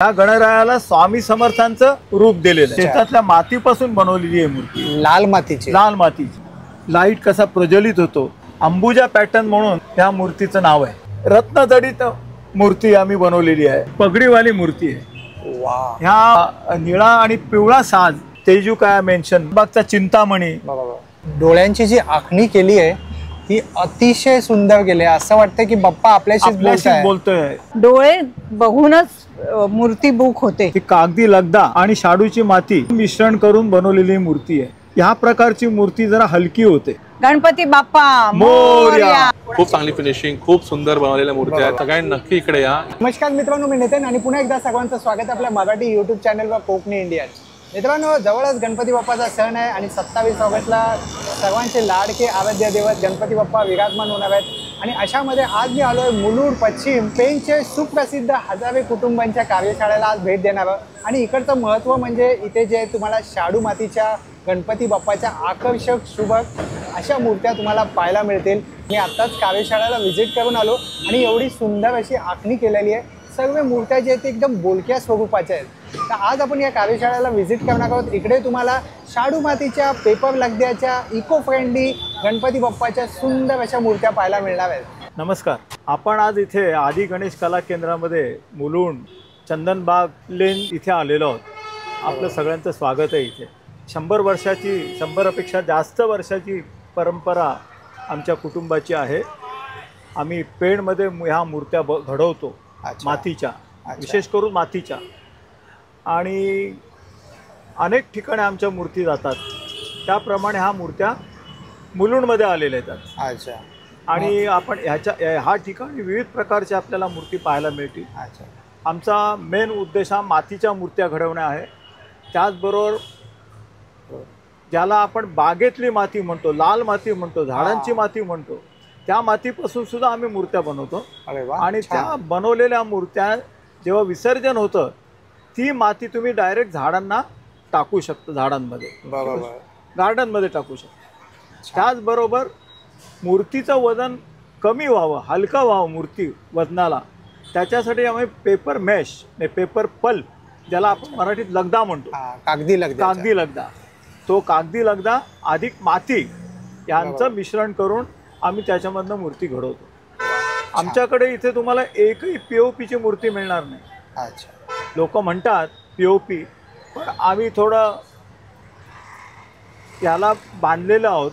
या गणरायाला स्वामी समर्थांचं रूप दिलेलं आहे। शेतातल्या मातीपासून बनवलेली आहे मूर्ती, लाल मातीची। लाईट कसा प्रज्वलित होतो, अंबुजा पॅटर्न म्हणून या मूर्तीचं नाव आहे। रत्नजडित मूर्ती आम्ही बनवलेली आहे, पगडीवाली मूर्ती आहे। वाह, ह्या निळा आणि पिवळा साज तेजुकाया मेन्शन बागचा चिंतामणी। डोळ्यांची जी आखणी केली आहे ती अतिशय सुंदर केली आहे। असं वाटतं की बाप्पा आपल्याशी बोलतोय। डोळे बघूनच मूर्ती बुक होते। ती कागदी लगदा आणि शाडूची माती मिश्रण करून बनवलेली मूर्ती आहे। ह्या प्रकारची मूर्ती जरा हलकी होते। गणपती बाप्पा मोरया। खूप चांगली फिनिशिंग, खूप सुंदर बनवलेल्या मूर्ती आहेत। सगळ्यांनी नक्की इकडे या। नमस्कार मित्रांनो, मी नितीन आणि पुन्हा एकदा सर्वांचं स्वागत आपल्या मराठी YouTube चॅनलवर कोकणी इंडियन। मित्रांनो, जवळच गणपती बाप्पाचा सण आहे आणि 27 ऑगस्टला सर्वांचे लाडके आराध्य दैवत गणपती बाप्पा विराजमान होणार आहेत। आणि अशामध्ये आज मी आलोय मुलुंड पश्चिम पेणचे सुप्रसिद्ध हजारे कुटुंबांच्या कार्यशाळेला आज भेट देणार आहोत। आणि इकडचं महत्त्व म्हणजे इथे जे तुम्हाला शाडू मातीच्या गणपती बाप्पाच्या आकर्षक शुभक अशा मूर्त्या तुम्हाला पाहायला मिळतील। मी आत्ताच कार्यशाळेला व्हिजिट करून आलो आणि एवढी सुंदर अशी आखणी केलेली आहे। सर्व मूर्त्या जे आहेत ते एकदम बोलक्या स्वरूपाच्या आहेत। तर आज आपण या कार्यशाळेला व्हिजिट करणार आहोत। इकडे तुम्हाला शाडू मातीच्या, पेपर लगद्याच्या, इको फ्रेंडली गणपती बाप्पाच्या सुंदर अशा मूर्त्या पाहायला मिळणार आहेत। नमस्कार, आपण आज इथे आदि गणेश कला केंद्रामध्ये मुलुंड चंदनबाग लेन इथे आलेलो आहोत। आपलं सगळ्यांचं स्वागत आहे। इथे 100 वर्षाची, 100पेक्षा जास्त वर्षाची परंपरा आमच्या कुटुंबाची आहे। आम्ही पेणमध्ये ह्या मूर्त्या घडवतो, मातीच्या, विशेष करून मातीच्या। आणि अनेक ठिकाणी आमच्या मूर्ती जातात, त्याप्रमाणे ह्या मूर्त्या मुलुंडमध्ये आलेल्या आहेत। अच्छा, आणि आपण ह्या ठिकाणी विविध प्रकारच्या आपल्याला मूर्ती पाहायला मिळतील। अच्छा, आमचा मेन उद्देश हा मातीच्या मूर्त्या घडवणे आहे। त्याचबरोबर ज्याला आपण बागेतली माती म्हणतो, लाल माती म्हणतो, झाडांची माती म्हणतो, त्या मातीपासून सुद्धा आम्ही मूर्त्या बनवतो। आणि त्या बनवलेल्या मूर्त्या जेव्हा विसर्जन होतं ती माती तुम्ही डायरेक्ट झाडांना टाकू शकता, झाडांमध्ये, गार्डनमध्ये टाकू शकता। त्याचबरोबर मूर्तीचं वजन कमी व्हावं, हलका व्हावं मूर्ती वजनाला, त्याच्यासाठी आम्ही पेपर मॅश, पेपर पल्प, ज्याला आपण मराठीत लगदा म्हणतो, कागदी लगदा, तो कागदी लगदा अधिक माती यांचं मिश्रण करून आम्ही त्याच्यामधनं मूर्ती घडवतो। आमच्याकडे इथे तुम्हाला एकही POPची मूर्ती मिळणार नाही। अच्छा, लोक म्हणतात POP, पण आम्ही थोडं याला बांधलेलं आहोत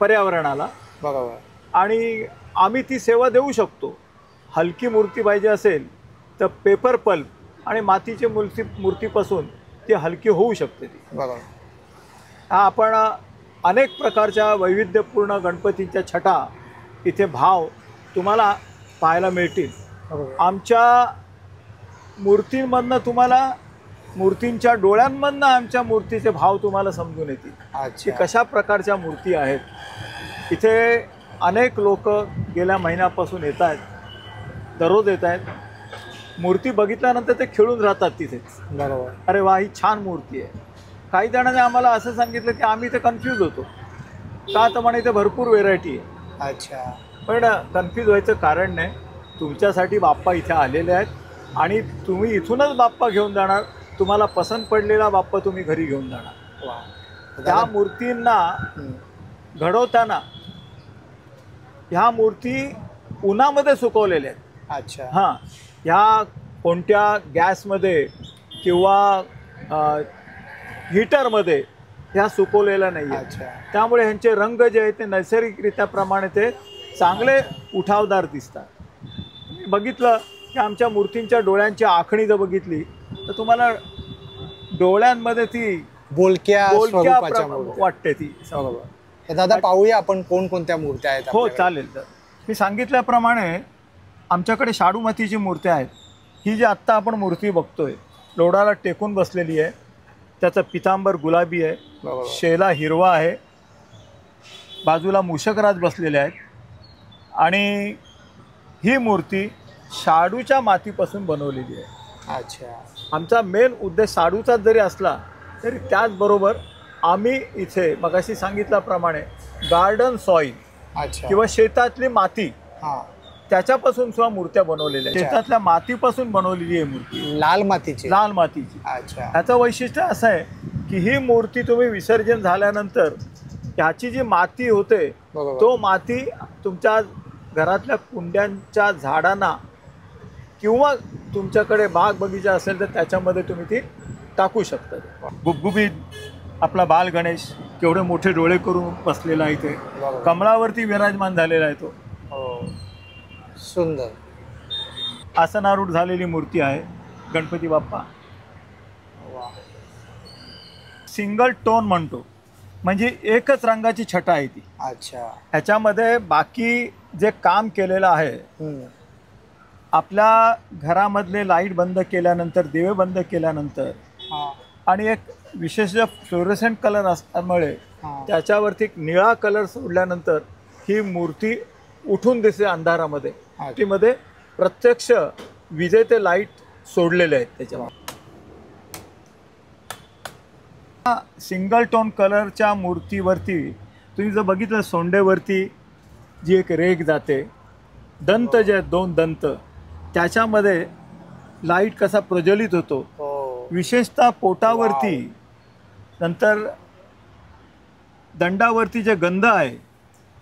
पर्यावरणाला। बरोबर, आणि आम्ही ती सेवा देऊ शकतो। हलकी मूर्ती पाहिजे असेल तर पेपर पल्प आणि मातीची मूर्तीपासून ती हलकी होऊ शकते ती। बरोबर, हा आपण अनेक प्रकारच्या वैविध्यपूर्ण गणपतींच्या छटा इथे भाव तुम्हाला पाहायला मिळतील। आमच्या मूर्तींमधनं तुम्हाला, मूर्तींच्या डोळ्यांमधनं आमच्या मूर्तीचे भाव तुम्हाला समजून येतील की कशा प्रकारच्या मूर्ती आहेत। इथे अनेक लोक गेल्या महिन्यापासून येत आहेत, दररोज येत आहेत। मूर्ती बघितल्यानंतर ते खेळून राहतात तिथेच। बरोबर, अरे वा, ही छान मूर्ती आहे। काही जणांनी आम्हाला असं सांगितलं की आम्ही इथे कन्फ्यूज होतो का, तर म्हणे इथे भरपूर व्हेरायटी आहे। अच्छा, पण कन्फ्यूज व्हायचं कारण नाही, तुमच्यासाठी बाप्पा इथे आलेले आहेत आणि तुम्ही इथूनच बाप्पा घेऊन जाणार। तुम्हाला पसंत पडलेला बाप्पा तुम्ही घरी घेऊन जाणार। त्या मूर्तींना घडवताना ह्या मूर्ती उन्हामध्ये सुकवलेल्या आहेत। अच्छा, हां, ह्या कोणत्या गॅसमध्ये किंवा हीटरमध्ये ह्या सुकवलेल्या नाही आहेत। त्यामुळे ह्यांचे रंग जे आहेत ते नैसर्गिकरित्याप्रमाणे ते चांगले उठावदार दिसतात। बघितलं की आमच्या मूर्तींच्या डोळ्यांची आखणी जर बघितली तर तुम्हाला डोळ्यांमध्ये ती बोलक्या वाटते ती। दादा, पाहूया आपण कोणकोणत्या मूर्त्या आहेत। हो चालेल। तर मी सांगितल्याप्रमाणे आमच्याकडे शाडू मातीची मूर्त्या आहेत। ही जी आत्ता आपण मूर्ती बघतोय, लोडाला टेकून बसलेली आहे, त्याचं पितांबर गुलाबी आहे, शेला हिरवा आहे, बाजूला मूषकराज बसलेले आहेत। आणि ही मूर्ती शाडूच्या मातीपासून बनवलेली आहे। अच्छा, आमचा मेन उद्देश शाडूचाच जरी असला तरी त्याचबरोबर आम्ही इथे मगाशी सांगितल्याप्रमाणे गार्डन सॉईल किंवा शेतातली माती त्याच्यापासून सुद्धा मूर्त्या बनवलेल्या आहेत. अच्छा. शेतातल्या मातीपासून बनवलेली आहे मूर्ती, लाल मातीची. लाल मातीची. अच्छा. ह्याचं वैशिष्ट्य असं आहे की ही मूर्ती तुम्ही विसर्जन झाल्यानंतर ह्याची जी माती होते बरोबर. तो माती तुमच्या घरातल्या कुंड्यांच्या झाडांना किंवा तुमच्याकडे बाग बगीचा असेल तर त्याच्यामध्ये तुम्ही ती टाकू शकता. गुबगुबीत आपला बाल गणेश केवढे मोठे डोळे करून बसलेला आहे इथे, बरोबर. कमळावरती विराजमान झालेला आहे तो. हो, सुंदर. आसनारूढ झालेली मूर्ती आहे गणपती बाप्पा. वा. सिंगल टोन म्हणतो, म्हणजे एकच रंगाची छटा आहे ती. अच्छा. ह्याच्यामध्ये बाकी जे काम केलेलं आहे, हम्म. आपल्या घरामधले लाईट बंद केल्यानंतर, दिवे बंद केल्यानंतर, हा. आणि एक विशेष फ्लोरोसेंट कलर असल्यामुळे हा. त्याच्यावरती एक निळा कलर सोडल्यानंतर ही मूर्ती उठून दिसते अंधारामध्ये. अच्छा. ती मध्ये प्रत्यक्ष विजेते लाईट सोडलेले आहेत त्याच्यावर. सिंगल टोन कलरच्या मूर्तीवरती तुम्ही जर बघितलं, सोंडेवरती जी एक रेघ जाते, दंत जे आहेत, 2 दंत, त्याच्यामध्ये लाईट कसा प्रज्वलित होतो. हो. विशेषतः पोटावरती, नंतर दंडावरती जे गंध आहे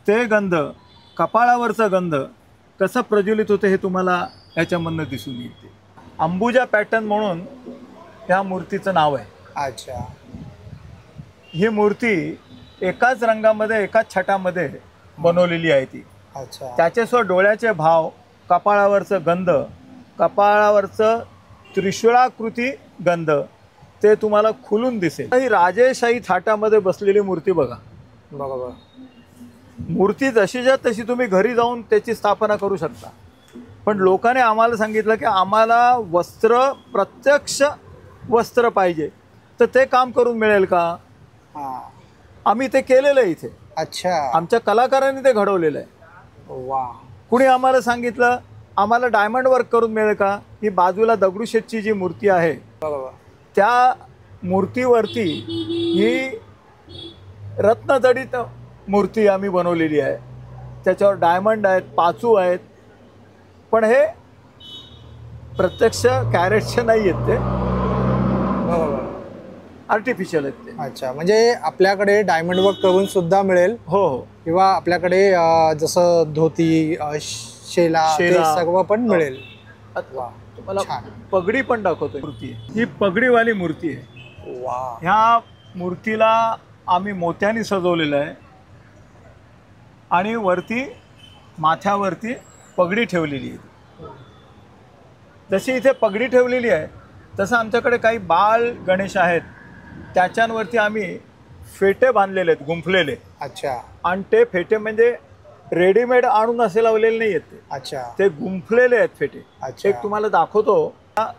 ते गंध, कपाळावरचा गंध कसं प्रज्वलित होतं हे तुम्हाला याच्यामधनं दिसून येते. अंबुजा पॅटर्न म्हणून ह्या मूर्तीचं नाव आहे. अच्छा. ही मूर्ती एकाच रंगामध्ये, एकाच छटामध्ये बनवलेली आहे ती. अच्छा. त्याच्यासह डोळ्याचे भाव, कपाळावरचं गंध, कपाळावरचं त्रिशूळाकृती गंध ते तुम्हाला खुलून दिसेल. ही राजेशाही थाटामध्ये बसलेली मूर्ती बघा. बरोबर. मूर्ती जशीच्या तशी तुम्ही घरी जाऊन त्याची स्थापना करू शकता, पण लोकांनी आम्हाला सांगितलं की आम्हाला वस्त्र, प्रत्यक्ष वस्त्र पाहिजे, तर ते काम करून मिळेल का? हा. आम्ही ते केलेलं आहे इथे. अच्छा. आमच्या कलाकारांनी ते घडवलेलं आहे. वा. कुणी आम्हाला सांगितलं आम्हाला डायमंड वर्क करून मिळेल का? ही बाजूला दगडूशेठची जी मूर्ती आहे बरोबर. त्या मूर्तीवरती ही रत्नजडित मूर्ती आम्ही बनवलेली आहे. त्याच्यावर डायमंड आहेत, पाचू आहेत, पण हे प्रत्यक्ष कॅरेटचे नाही आहेत, ते बरोबर. आर्टिफिशियल आहेत ते. अच्छा, म्हणजे आपल्याकडे डायमंड वर्क करून सुद्धा मिळेल. हो हो. किंवा आपल्याकडे जसं धोती, शेला, ते शेला. सर्व पण मिळेल. आता तुम्हाला छान. पगडी पण दाखवतोय. मूर्ती आहे ही, पगडीवाली मूर्ती आहे. वा. ह्या मूर्तीला आम्ही मोत्याने सजवलेलं आहे आणि वरती माथ्यावरती पगडी ठेवलेली आहे. जशी इथे पगडी ठेवलेली आहे तसं आमच्याकडे काही बाल गणेश आहेत, त्याच्यांवरती आम्ही फेटे बांधलेले आहेत, गुंफलेले. अच्छा. आणि ते फेटे म्हणजे रेडीमेड आणून असे लावलेले नाही आहेत, अच्छा. ते गुंफलेले आहेत फेटे. अच्छा. एक तुम्हाला दाखवतो. हा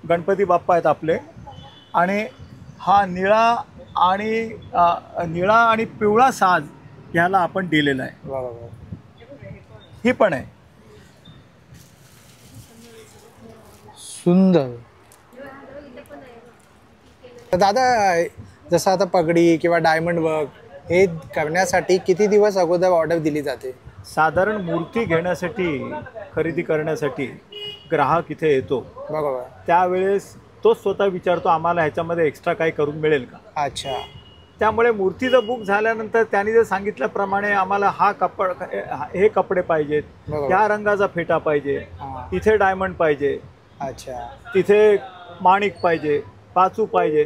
गणपती बाप्पा आहेत आपले, आणि हा निळा आणि पिवळा साज ह्याला आपण दिलेला आहे. बरोबर. ही पण आहे. सुंदर. तर दादा, जसं आता पगडी किंवा डायमंड वर्क हे करण्यासाठी किती दिवस अगोदर ऑर्डर दिली जाते? साधारण मूर्ती घेण्यासाठी, खरेदी करण्यासाठी ग्राहक इथे येतो, बरोबर. त्यावेळेस तो स्वतः विचारतो आम्हाला ह्याच्यामध्ये एक्स्ट्रा काही करून मिळेल का. अच्छा. त्यामुळे मूर्ती जर बुक झाल्यानंतर त्यांनी जर सांगितल्याप्रमाणे आम्हाला हे कपडे पाहिजेत, बरोबर. या रंगाचा फेटा पाहिजे, हां. इथे डायमंड पाहिजे, अच्छा. तिथे माणिक पाहिजे, पाचू पाहिजे,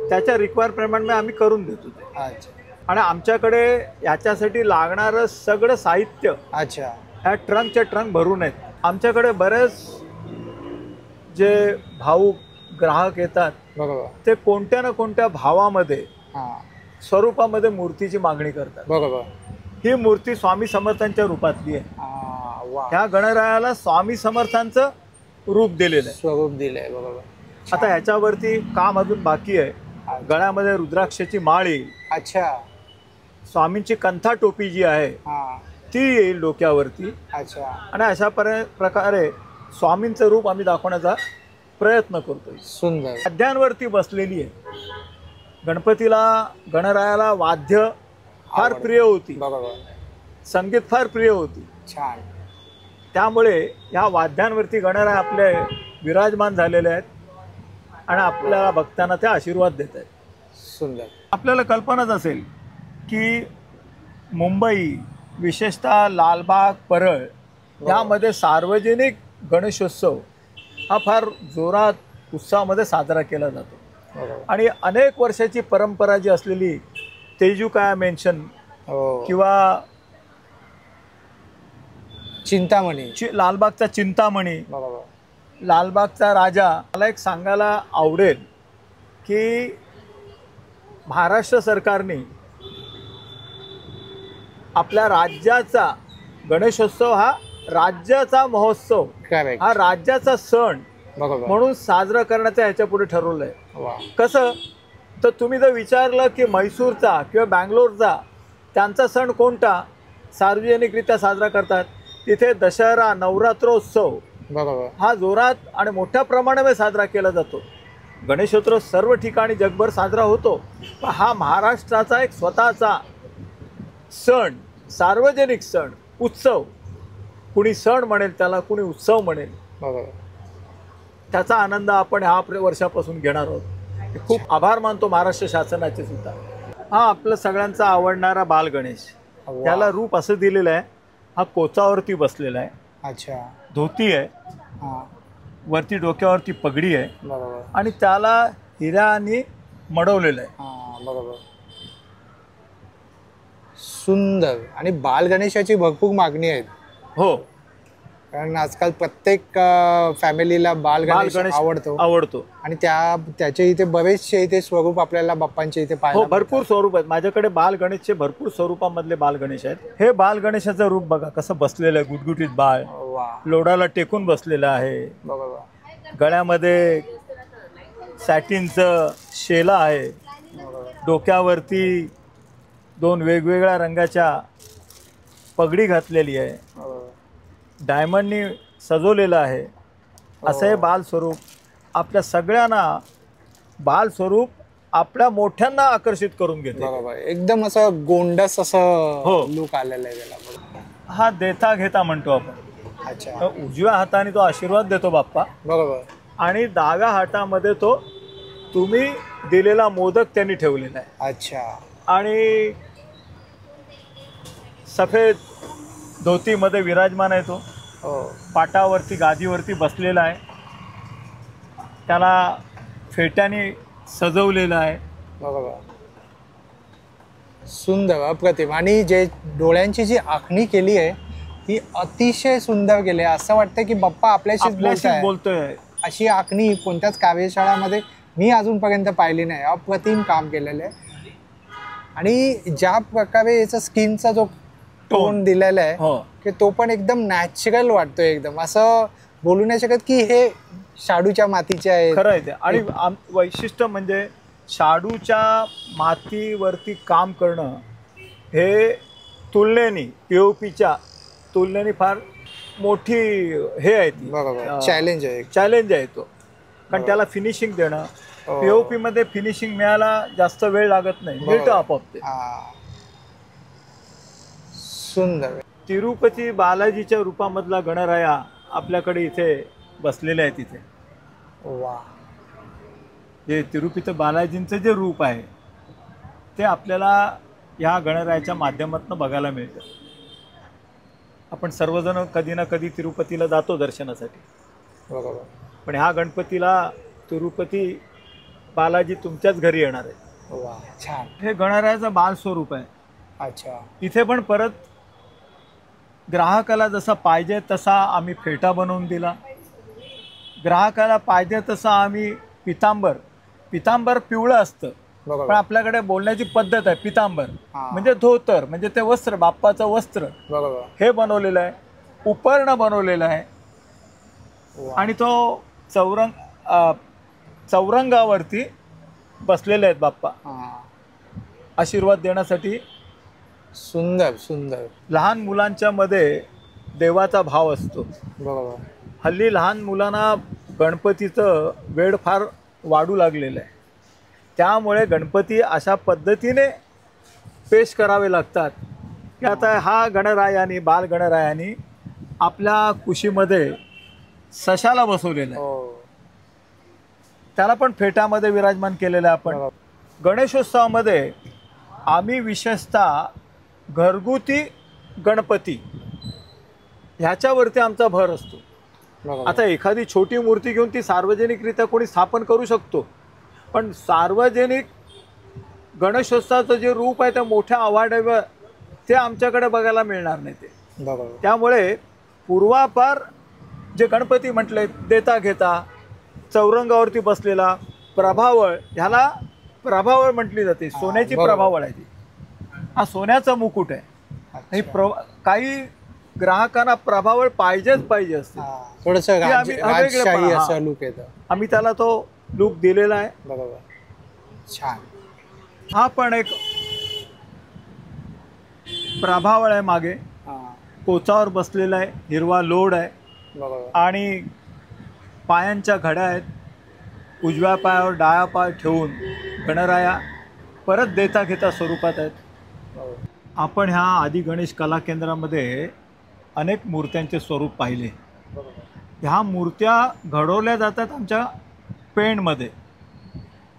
त्याच्या रिक्वायरप्रमाणे आम्ही करून देतो ते. अच्छा. आणि आमच्याकडे याच्यासाठी लागणारं सगळं साहित्य अच्छा. ह्या ट्रंकच्या ट्रंक भरून आहेत. आमच्याकडे बरेच जे भाऊक ग्राहक येतात बरोबर. ते कोणत्या ना कोणत्या भावामध्ये, हां. स्वरूपामध्ये मूर्तीची मागणी करतात. बरोबर. ही मूर्ती स्वामी समर्थांच्या रूपातली आहे. वा. ह्या गणरायाला स्वामी समर्थांचं रूप दिलेलं आहे. स्वरूप दिलंय. बरोबर. आता ह्याच्यावरती काम अजून बाकी आहे. गळ्यामध्ये रुद्राक्षाची माळ येईल, अच्छा. स्वामींची कंथा टोपी जी आहे हां. ती येईल डोक्यावरती, अच्छा. आणि अशा प्रकारे स्वामींचं रूप आम्ही दाखवण्याचा प्रयत्न करतोय. सुंदर. वाद्यांवरती बसलेली आहे. गणपतीला, गणरायाला वाद्य फार प्रिय होती, बरोबर. संगीत फार प्रिय होती. छान. त्यामुळे ह्या वाद्यांवरती गणराय आपले विराजमान झालेले आहेत आणि आपल्या भक्तांना ते आशीर्वाद देत आहेत. सुंदर. आपल्याला कल्पनाच असेल की मुंबई, विशेषतः लालबाग, परळ यामध्ये सार्वजनिक गणेशोत्सव हा फार जोरात उत्साहामध्ये साजरा केला जातो. आणि अनेक वर्षाची परंपरा जी असलेली तेजुकाया मेन्शन किंवा चिंतामणी, लालबागचा चिंतामणी, लालबागचा राजा, मला एक सांगायला आवडेल की महाराष्ट्र सरकारने आपल्या राज्याचा गणेशोत्सव हा राज्याचा महोत्सव, हा राज्याचा सण म्हणून साजरा करण्याचं ह्याच्या पुढे ठरवलंय. कसं तर तुम्ही जर विचारलं की म्हैसूरचा किंवा बँगलोरचा त्यांचा सण कोणता सार्वजनिकरित्या साजरा करतात, तिथे दशहरा, नवरात्रोत्सव हा जोरात आणि मोठ्या प्रमाणामध्ये साजरा केला जातो. गणेशोत्सव सर्व ठिकाणी जगभर साजरा होतो, पण हा महाराष्ट्राचा एक स्वतःचा सण, सार्वजनिक सण, उत्सव. कुणी सण म्हणेल त्याला, कुणी उत्सव म्हणेल. त्याचा आनंद आपण ह्या वर्षापासून घेणार आहोत. खूप आभार मानतो महाराष्ट्र शासनाचे सुद्धा. हा आपलं सगळ्यांचा आवडणारा बाल गणेश, त्याला रूप असं दिलेलं आहे. हा कोचावरती बसलेला आहे. अच्छा. धोती आहे, वरती डोक्यावरती पगडी आहे आणि त्याला हिऱ्याने मडवलेलं आहे. सुंदर. आणि बाल गणेशाची भरपूर मागणी आहे. हो, कारण आजकाल प्रत्येक फॅमिलीला बाल गणेश आवडतो आणि त्याचे इथे बरेचसे इथे स्वरूप आपल्याला बाप्पांचे इथे पाहायला भरपूर स्वरूप आहेत. माझ्याकडे बाल गणेशचे भरपूर स्वरूपामधले बाल गणेश आहेत. हे बाल गणेशाचं रूप बघा कसं बसलेलं आहे, गुटगुटीत बाळ, लोडाला टेकून बसलेलं आहे. गळ्यामध्ये सॅटिनचं शेला आहे, डोक्यावरती 2 वेगवेगळ्या रंगाच्या पगडी घातलेली आहे, डायमंडनी सजवलेलं आहे. असं हे बाल स्वरूप आपल्या सगळ्यांना, बाल स्वरूप आपल्या मोठ्यांना आकर्षित करून घेते. एकदम असं गोंडस असं लुक आलेलं आहे त्याला. हा देता घेता म्हणतो आपण. अच्छा. उजव्या हाताने तो आशीर्वाद देतो बाप्पा, आणि डाव्या हातामध्ये तो तुम्ही दिलेला मोदक त्यांनी ठेवलेला आहे. अच्छा. आणि सफेद धोतीमध्ये विराजमान आहे तो. पाटावरती गादीवरती बसलेला आहे, त्याला फेट्याने सजवलेलं आहे. सुंदर, अप्रतिम. आणि जे डोळ्यांची जी आखणी केली आहे ती अतिशय सुंदर केली आहे. असं वाटतं की बाप्पा आपल्याशी बोलतोय. अशी आखणी कोणत्याच कार्यशाळामध्ये मी अजूनपर्यंत पाहिली नाही. अप्रतिम काम केलेलं आहे. आणि ज्या प्रकारे याचा स्किनचा जो टोन दिलेला आहे की तो पण एकदम नॅचरल वाटतोय. एकदम असं बोलू नाही शकत की हे शाडूच्या मातीचे आहे. खरं आहे ते. आणि वैशिष्ट्य म्हणजे शाडूच्या मातीवरती काम करणं हे तुलनेने पीओपीच्या तुलनेने फार मोठी हे आहे ती. चॅलेंज आहे तो. कारण त्याला फिनिशिंग देणं, पीओपी मध्ये फिनिशिंग मिळायला जास्त वेळ लागत नाही, मिळतं आपोआप ते. सुंदर. तिरुपती बालाजीच्या रूपामधला गणराया आपल्याकडे इथे बसलेले आहे. तिथे जे तिरुपती बालाजींचं जे रूप आहे ते आपल्याला ह्या गणरायाच्या माध्यमातून बघायला मिळतं. आपण सर्वजण कधी ना कधी तिरुपतीला जातो दर्शनासाठी, पण ह्या गणपतीला तिरुपती बालाजी तुमच्याच घरी येणार आहे. छान. हे गणरायाचं बाल स्वरूप आहे. अच्छा. इथे पण परत ग्राहकाला जसा पाहिजे तसा आम्ही फेटा बनवून दिला, ग्राहकाला पाहिजे तसा आम्ही पितांबर पिवळं असतं, पण आपल्याकडे बोलण्याची पद्धत आहे पितांबर म्हणजे धोतर, म्हणजे ते वस्त्र, बाप्पाचं वस्त्र हे बनवलेलं आहे. उपर्ण बनवलेलं आहे आणि तो चौरंगावरती बसलेले आहेत बाप्पा आशीर्वाद देण्यासाठी. सुंदर सुंदर. लहान मुलांच्या मध्ये देवाचा भाव असतो. हल्ली लहान मुलांना गणपतीचं वेळ फार वाढू लागलेलं आहे, त्यामुळे गणपती अशा पद्धतीने पेश करावे लागतात की आता हा गणरायानी, बाल गणरायानी आपल्या कुशीमध्ये सशाला बसवलेलं आहे. हो त्याला पण फेट्यामध्ये विराजमान केलेलं आहे आपण. गणेशोत्सवामध्ये आम्ही विशेषतः घरगुती गणपती ह्याच्यावरती आमचा भर असतो. बरोबर. आता एखादी छोटी मूर्ती घेऊन ती सार्वजनिकरित्या कोणी स्थापन करू शकतो, पण सार्वजनिक गणेशोत्सवाचं जे रूप आहे त्या मोठ्या अवाढव्य ते आमच्याकडे बघायला मिळणार नाही ते. बरोबर. त्यामुळे पूर्वापार जे गणपती म्हटले देता घेता चौरंगावरती बसलेला प्रभावळ, ह्याला प्रभावळ म्हटली जाते. सोन्याची बरोबर. प्रभावळ आहे ती. हा सोन्याचा मुकुट आहे. अच्छा. ही काही ग्राहकांना प्रभावळ पाहिजेच पाहिजे असते. थोडस आम्ही वेगळेपणा, राजशाही हा. असं लुक येतं. आम्ही त्याला तो लुक दिलेला आहे. बरोबर. छान. हा पण एक प्रभावळ आहे. मागे हा. कोचावर बसलेला आहे, हिरवा लोड आहे बरोबर. आणि पायांच्या घड्या आहेत. उजव्या पायावर डाव्या पाय ठेवून गणराया परत देता घेता स्वरूपात आहेत. बरोबर. आपण ह्या आदि गणेश कला केंद्रामध्ये अनेक मूर्त्यांचे स्वरूप पाहिले. ह्या मूर्त्या घडवल्या जातात आमच्या पेणमध्ये.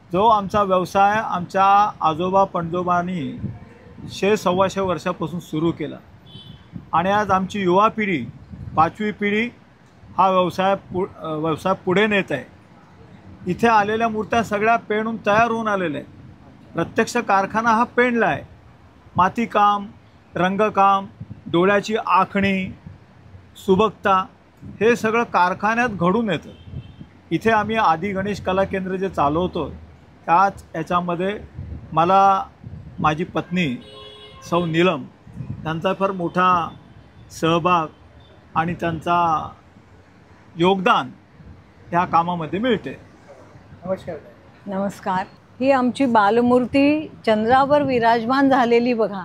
जो आमचा व्यवसाय आमच्या आजोबा पणजोबांनी 100-125 वर्षापासून सुरू केला आणि आज आमची युवा पिढी 5वी पिढी हा व्यवसाय पुढे नेत आहे. इथे आलेल्या मूर्त्या सगळ्या पेणहून तयार होऊन आलेल्या आहेत. प्रत्यक्ष कारखाना हा पेणला आहे. मातीकाम, रंगकाम, डोळ्याची आखणी, सुबकता हे सगळं कारखान्यात घडून येतं. इथे आम्ही आदि गणेश कला केंद्र जे चालवतो त्याच याच्यामध्ये मला माझी पत्नी सौ नीलम त्यांचा फार मोठा सहभाग आणि त्यांचा योगदान ह्या कामामध्ये मिळते. नमस्कार. नमस्कार. ही आमची बालमूर्ती चंद्रावर विराजमान झालेली बघा.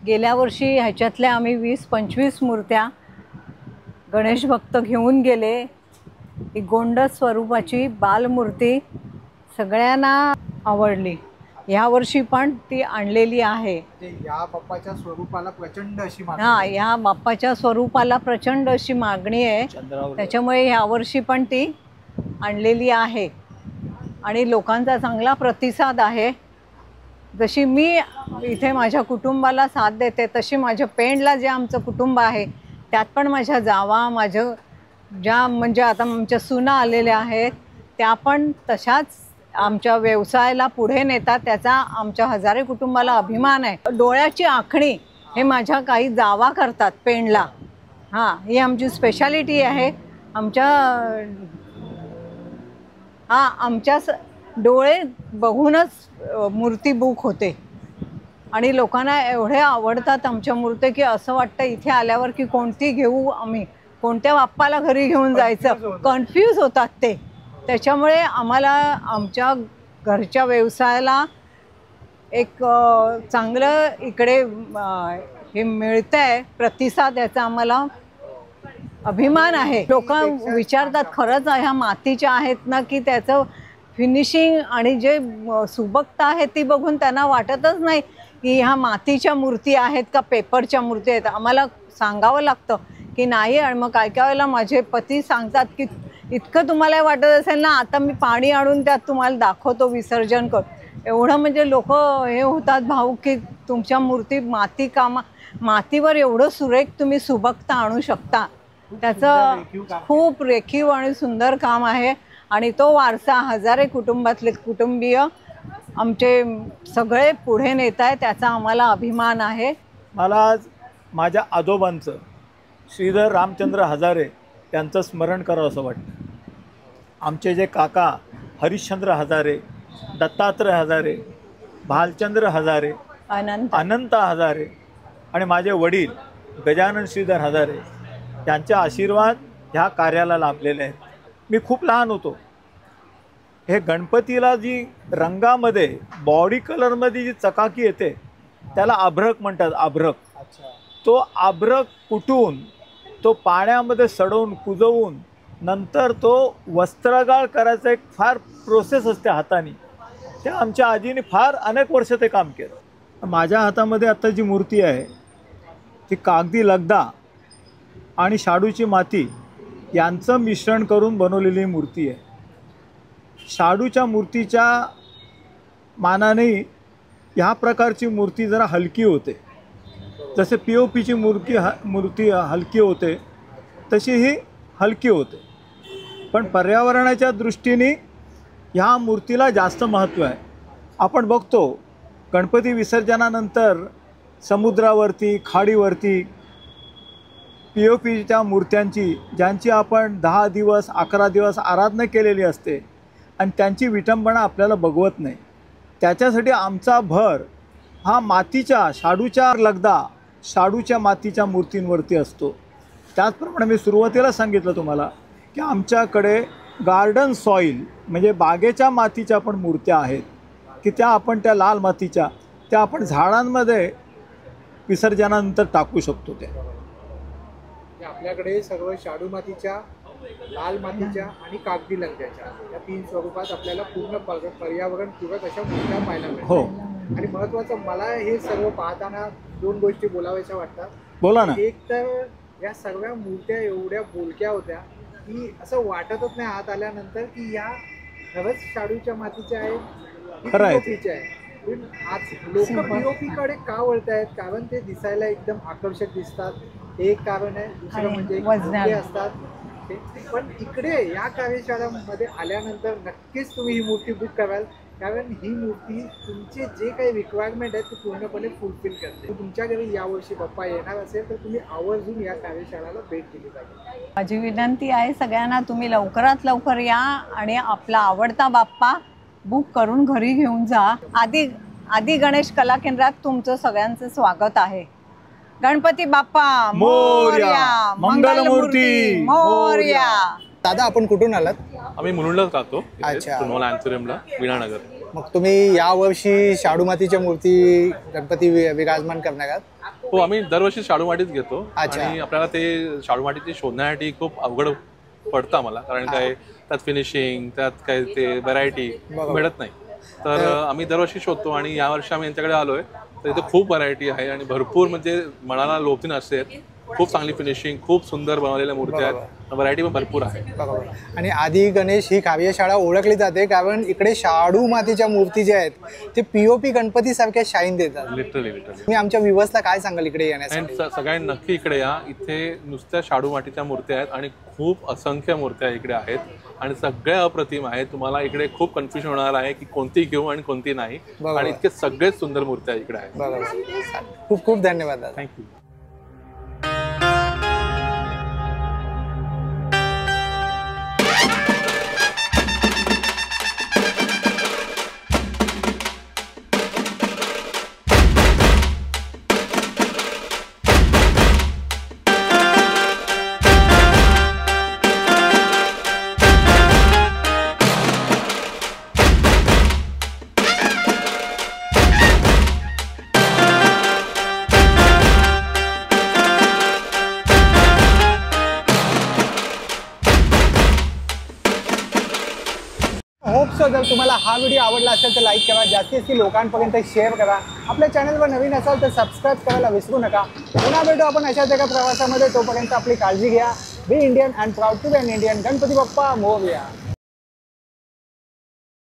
गेल्या वर्षी ह्याच्यातल्या आम्ही 20-25 मूर्त्या गणेश भक्त घेऊन गेले. ही गोंडस स्वरूपाची बालमूर्ती सगळ्यांना आवडली. ह्या वर्षी पण ती आणलेली आहे. या बाप्पाच्या स्वरूपाला प्रचंड अशी मागणी हां, आहे. ह्या बाप्पाच्या स्वरूपाला प्रचंड अशी मागणी आहे. चंद्रावर त्याच्यामुळे ह्या वर्षी पण ती आणलेली आहे आणि लोकांचा चांगला प्रतिसाद आहे. जशी मी इथे माझ्या कुटुंबाला साथ देते तशी माझ्या पेणला जे आमचं कुटुंब आहे त्यात पण माझ्या जावा, माझं ज्या म्हणजे आता आमच्या सुना आलेल्या आहेत त्या पण तशाच आमच्या व्यवसायाला पुढे नेतात. त्याचा आमच्या हजारे कुटुंबाला अभिमान आहे. डोळ्याची आखणी हे माझ्या काही जावा करतात पेणला. हां, ही आमची स्पेशालिटी आहे. आमच्या डोळे बघूनच मूर्ती बुक होते आणि लोकांना एवढे आवडतात आमच्या मूर्ती की असं वाटतं इथे आल्यावर की कोणती घेऊ आम्ही, कोणत्या बाप्पाला घरी घेऊन जायचं, कन्फ्यूज होतात ते. त्याच्यामुळे आम्हाला आमच्या घरच्या व्यवसायाला एक चांगलं इकडे हे मिळतं आहे प्रतिसाद. याचा आम्हाला अभिमान आहे. लोक विचारतात खरंच ह्या मातीच्या आहेत ना, की त्याचं फिनिशिंग आणि जे सुबकता आहे ती बघून त्यांना वाटतच नाही की ह्या मातीच्या मूर्ती आहेत का पेपरच्या मूर्ती आहेत. आम्हाला सांगावं लागतं की नाही. आणि मग काय काय वेळेला माझे पती सांगतात की इतकं तुम्हाला वाटत असेल ना, आता मी पाणी आणून त्यात तुम्हाला दाखवतो, विसर्जन कर. एवढं म्हणजे लोक हे होतात भाऊक की तुमच्या मूर्ती मातीवर एवढं सुरेख तुम्ही सुबकता आणू शकता. त्याचं खूप रेखीव आणि सुंदर काम आहे आणि तो वारसा हजारे कुटुंबातले कुटुंबीय आमचे सगळे पुढे नेत आहे. त्याचा आम्हाला अभिमान आहे. मला आज माझ्या आजोबांचं श्रीधर रामचंद्र हजारे यांचं स्मरण करावं असं वाटतं. आमचे जे काका हरिश्चंद्र हजारे, दत्तात्रय हजारे, भालचंद्र हजारे, अनंत हजारे आणि माझे वडील गजानन श्रीधर हजारे यांचे आशीर्वाद ह्या कार्याला लाभलेले आहेत. मी खूप लहान होतो. हे गणपतीला जी रंगामध्ये बॉडी कलरमध्ये जी चकाकी येते त्याला अभ्रक म्हणतात. अभ्रक. तो अभ्रक कुटून तो पाण्यामध्ये सडवून कुजवून नंतर तो वस्त्रगाळ करायचा एक फार प्रोसेस असते हाताने. त्या आमच्या आजीने फार अनेक वर्ष ते काम केलं. माझ्या हातामध्ये आत्ता जी मूर्ती आहे ती कागदी लगदा आणि शाडूची माती यांचं मिश्रण करून बनवलेली मूर्ती आहे. शाडूच्या मूर्तीच्या मानाने ह्या प्रकारची मूर्ती जरा हलकी होते. जसे POPची मूर्ती हलकी होते तशी ही हलकी होते. पण पर्यावरणाच्या दृष्टीने ह्या मूर्तीला जास्त महत्त्व आहे. आपण बघतो गणपती विसर्जनानंतर समुद्रावरती खाडीवरती POPच्या मूर्त्यांची ज्यांची आपण 10 दिवस 11 दिवस आराधना केलेली असते आणि त्यांची विटंबना आपल्याला बघवत नाही. त्याच्यासाठी आमचा भर हा मातीच्या शाडूच्या लगदा शाडूच्या मातीच्या मूर्तींवरती असतो. त्याचप्रमाणे मी सुरुवातीला सांगितलं तुम्हाला की आमच्याकडे गार्डन सॉईल म्हणजे बागेच्या मातीच्या पण मूर्त्या आहेत की त्या आपण त्या लाल मातीच्या त्या आपण झाडांमध्ये विसर्जनानंतर टाकू शकतो. आपल्याकडे सर्व शाडू मातीच्या, लाल मातीच्या आणि कागदी लगद्याच्या या 3 स्वरूपात आपल्याला पूर्ण पर्यावरणपूरक अशा मूर्त्या पाहायला मिळतात. हो. आणि महत्त्वाचं मला हे सर्व पाहताना 2 गोष्टी बोलाव्याच्या वाटतात. बोला ना. एक तर या सर्व मूर्त्या एवढ्या बोलक्या होत्या की असं वाटतच नाही आत आल्यानंतर की या खरंच शाडूच्या मातीच्या आहेत, खरं आहे. POPच्या आहेत. पण आज लोक POPकडे का वळत आहेत? कारण ते दिसायला एकदम आकर्षक दिसतात, हे एक कारण आहे. दुसरं म्हणजे मूर्ती असतात. पण इकडे या कार्यशाळामध्ये आल्यानंतर नक्कीच तुम्ही ही मूर्ती बुक कराल, कारण ही मूर्ती तुमचे जे काही रिक्वायरमेंट आहेत ते पूर्णपणे फुलफिल करते. तुमच्या घरी यावर्षी बाप्पा येणार असेल तर तुम्ही आवर्जून या कार्यशाळेला भेट दिली पाहिजे. माझी विनंती आहे सगळ्यांना, तुम्ही लवकरात लवकर या आणि आपला आवडता बाप्पा बुक करून घरी घेऊन जा. आदी गणेश कला केंद्रात तुमचं सगळ्यांचं स्वागत आहे. गणपती बाप्पा मोरया, मंगलमूर्ती मोरया. दादा, आपण कुठून आलात? आम्ही मुलुंडलाच राहतो, अच्छा. पुनोला अँथोरियमला, वीणानगर. मग तुम्ही यावर्षी शाडू मातीच्या मूर्ती गणपती विराजमान करणार आहात? हो, आम्ही दरवर्षी शाडू मातीच घेतो. अच्छा. आणि आपल्याला ते शाडू मातीची शोधण्यासाठी खूप अवघड पडतं आम्हाला, कारण काय त्यात फिनिशिंग, त्यात काय ते व्हरायटी मिळत नाही. तर आम्ही दरवर्षी शोधतो आणि यावर्षी आम्ही यांच्याकडे आलोय. तर इथे खूप व्हरायटी आहे आणि भरपूर म्हणजे मनाला लोभतीन असते. खूप चांगली फिनिशिंग, खूप सुंदर बनवलेल्या मूर्त्या आहेत, व्हरायटी पण भरपूर आहे. बरोबर. आणि आदी गणेश ही कार्यशाळा ओळखली जाते कारण इकडे शाडू मातीच्या मूर्ती ज्या आहेत ते POP गणपती सारख्या शाईन देतात. लिटरली. मी आमच्या व्ह्यूअर्सला काय सांगाल इकडे येण्यासाठी? सगळ्यांनी नक्की इकडे या. इथे नुसत्या शाडू मातीच्या मूर्त्या आहेत आणि खूप असंख्य मूर्त्या इकडे आहेत आणि सगळ्या अप्रतिम आहेत. तुम्हाला इकडे खूप कन्फ्युजन होणार आहे की कोणती घेऊ आणि कोणती नाही. आणि इतके सगळेच सुंदर मूर्त्या इकडे आहेत. बरोबर. खूप खूप धन्यवाद दादा. थँक्यू. होप सो जर तुम्हाला हा व्हिडिओ आवडला असेल तर लाईक करा, जास्तीत लोकांपर्यंत शेअर करा. आपल्या चॅनलवर नवीन असाल तर सबस्क्राईब करायला विसरू नका. पुन्हा भेटू आपण अशाच एका प्रवासामध्ये. तोपर्यंत आपली काळजी घ्या. Be Indian and proud to be an Indian. Ganpati Bappa Morya.